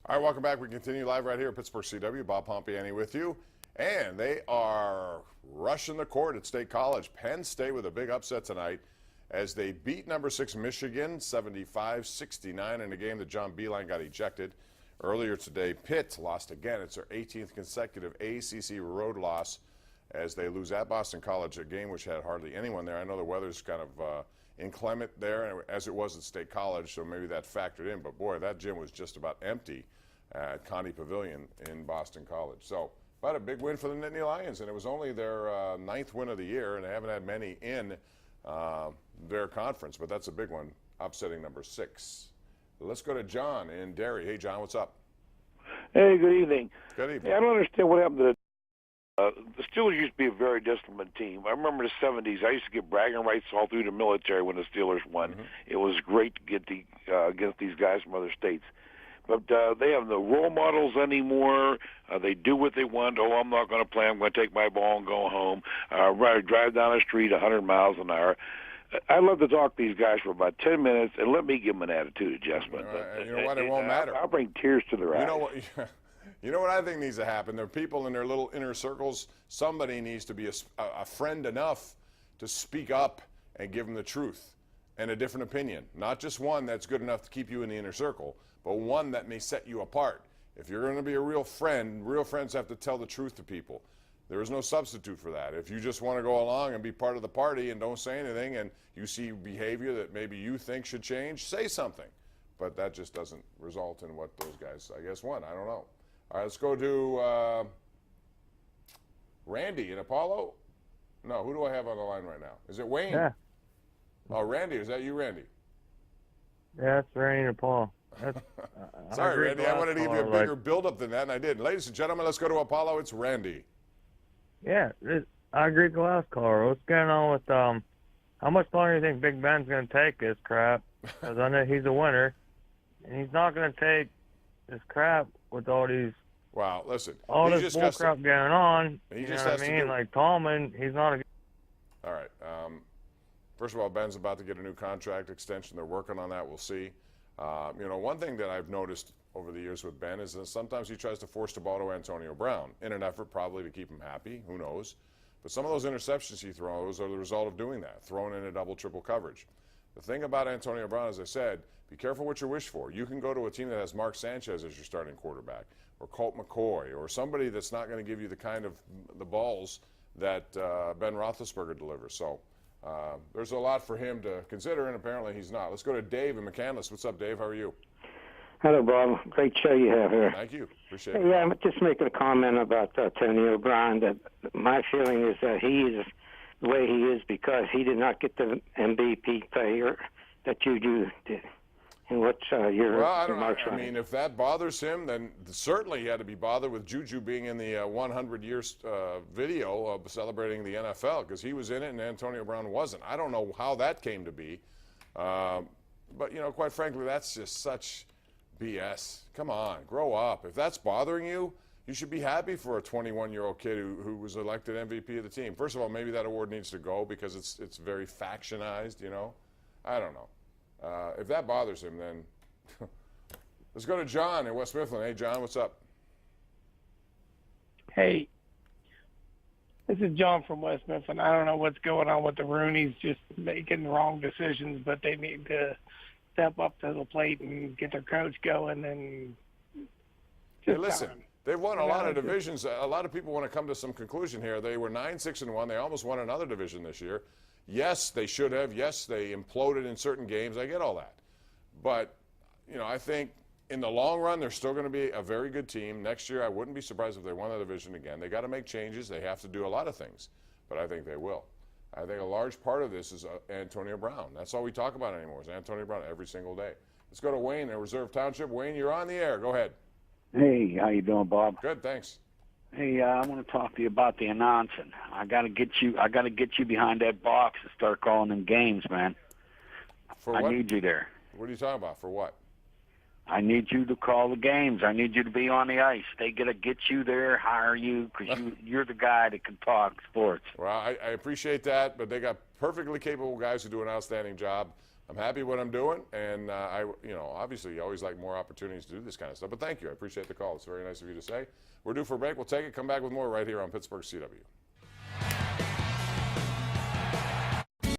All right, welcome back. We continue live right here at Pittsburgh CW. Bob Pompeani with you. And they are rushing the court at State College. Penn State with a big upset tonight as they beat number 6 Michigan 75-69 in a game that John Beilein got ejected. Earlier today, Pitt lost again. It's their 18th consecutive ACC road loss as they lose at Boston College, a game which had hardly anyone there. I know the weather's kind of inclement there, as it was at State College, so maybe that factored in. But, boy, that gym was just about empty at Connie Pavilion in Boston College. So, but a big win for the Nittany Lions, and it was only their 9th win of the year, and they haven't had many in their conference, but that's a big one, upsetting number 6. Let's go to John in Derry. Hey, John, what's up? Hey, good evening. Good evening. Hey, I don't understand what happened to the Steelers. Used to be a very disciplined team. I remember the '70s. I used to get bragging rights all through the military when the Steelers won. Mm-hmm. It was great to get against these guys from other states. But they have no role models anymore. They do what they want. Oh, I'm not going to play. I'm going to take my ball and go home. Drive down the street 100 miles an hour. I'd love to talk to these guys for about 10 minutes and let me give them an attitude adjustment. You know what? It won't matter. I'll bring tears to their eyes. You know what? You know what I think needs to happen? There are people in their little inner circles. Somebody needs to be a friend enough to speak up and give them the truth and a different opinion. Not just one that's good enough to keep you in the inner circle, but one that may set you apart. If you're going to be a real friend, real friends have to tell the truth to people. There is no substitute for that. If you just want to go along and be part of the party and don't say anything, and you see behavior that maybe you think should change, say something. But that just doesn't result in what those guys, I guess, want. I don't know. All right, let's go to Randy in Apollo. No, who do I have on the line right now? Is it Wayne? Yeah. Oh, Randy. Is that you, Randy? Yeah, it's Randy and Paul. Sorry, Randy. I wanted to give you a bigger build-up than that, and I did. Ladies and gentlemen, let's go to Apollo. It's Randy. Yeah, I agree with the last caller. What's going on with how much longer do you think Big Ben's going to take this crap? Because I know he's a winner, and he's not going to take this crap with all these. Wow, listen. All this bull crap going on. He just has to do. Like Tallman, he's not a. All right. First of all, Ben's about to get a new contract extension. They're working on that. We'll see. One thing that I've noticed over the years with Ben is that sometimes he tries to force the ball to Antonio Brown in an effort probably to keep him happy. Who knows? But some of those interceptions he throws are the result of doing that, throwing in a double, triple coverage. The thing about Antonio Brown, as I said, be careful what you wish for. You can go to a team that has Mark Sanchez as your starting quarterback, or Colt McCoy, or somebody that's not going to give you the kind of the balls that Ben Roethlisberger delivers. So there's a lot for him to consider, and apparently he's not. Let's go to Dave in McCandless. What's up, Dave? How are you? Hello, Bob. Great show you have here. Thank you. Appreciate it. Yeah, I'm just making a comment about Antonio Brown. That my feeling is that he is the way he is because he did not get the MVP player that Juju did. And what's your remarks on it? I mean, if that bothers him, then certainly he had to be bothered with Juju being in the 100 years video of celebrating the NFL because he was in it and Antonio Brown wasn't. I don't know how that came to be. But, quite frankly, that's just such BS. Come on, grow up. If that's bothering you, you should be happy for a 21-year-old kid who was elected MVP of the team. First of all, maybe that award needs to go because it's very factionized, I don't know. If that bothers him, then let's go to John in West Mifflin. Hey, John, what's up? Hey, this is John from West Mifflin. I don't know what's going on with the Rooneys just making wrong decisions, but they need to step up to the plate and get their coach going. And hey, listen, they've won a lot of divisions. A lot of people want to come to some conclusion here. They were 9-6-1. They almost won another division this year. Yes, they should have. Yes, they imploded in certain games. I get all that. But, I think in the long run, they're still going to be a very good team. Next year, I wouldn't be surprised if they won the division again. They got to make changes. They have to do a lot of things. But I think they will. I think a large part of this is Antonio Brown. That's all we talk about anymore is Antonio Brown every single day. Let's go to Wayne in Reserve Township. Wayne, you're on the air. Go ahead. Hey, how you doing, Bob? Good, thanks. Hey, I want to talk to you about the announcing. I got to get you behind that box and start calling them games, man. For what? I need you there. What are you talking about? For what? I need you to call the games. I need you to be on the ice. They got to get you there, hire you, because you're the guy that can talk sports. Well, I appreciate that, but they got perfectly capable guys who do an outstanding job. I'm happy what I'm doing, and obviously you always like more opportunities to do this kind of stuff. But thank you, I appreciate the call. It's very nice of you to say. We're due for a break. We'll take it. Come back with more right here on Pittsburgh CW.